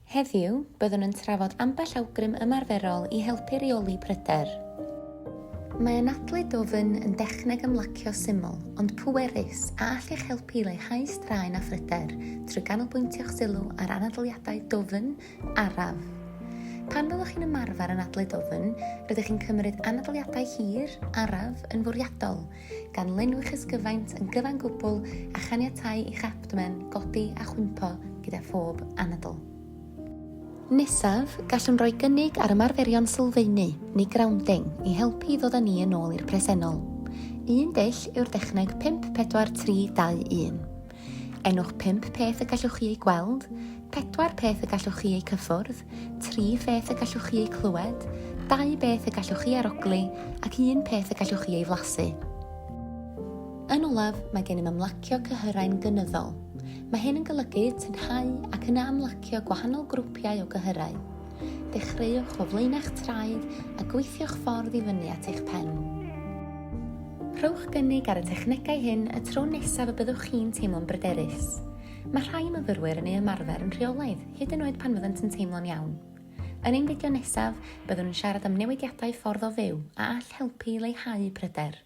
Heddiw, byddwn yn trafod ambell awgrym ymarferol i helpu reoli pryder. Mae anadlu dofn yn dechneg ymlacio syml, ond pwerus a all eich helpu i leihau straen a phryder trwy ganolbwyntio'ch sylw ar anadliadau dofn araf. Pan byddwch chi'n ymarfer anadlu dofn, rydych chi'n cymryd anadliadau hir, araf, yn fwriadol, gan lenwi'ch ysgyfaint yn gyfan gwbl a chaniatáu i'ch abdomen godi a chwympo gyda phob anadl. Nesaf, gallwn roi gynnig ar ymarferion sylfaenu neu grounding i helpu ddod â ni yn ôl i'r presennol. Un dull yw'r dechneg 5-4-3-2-1. Enwch 5 peth y gallwch chi ei gweld, 4 peth y gallwch chi ei cyffwrdd, 3 peth y gallwch chi ei clywed, 2 beth y gallwch chi arogli ac 1 peth y gallwch chi ei flasu. Yn olaf, mae gennym ymlacio cyhyrau'n gynyddol. Mae hyn yn golygu tynhau ac yna ymlacio gwahanol grwpiau o gyhyrau. Dechreuwch o flaenach traed a gweithio'ch ffordd i fyny at eich pen. Rhowch gynnig ar y technegau hyn y tro nesaf y byddwch chi'n teimlo'n bryderus. Mae rhai myfyrwyr yn ei ymarfer yn rheolaidd, hyd yn oed pan fyddant yn teimlo'n iawn. Yn ein fideo nesaf, byddwn yn siarad am newidiadau ffordd o fyw a all helpu i leihau pryder.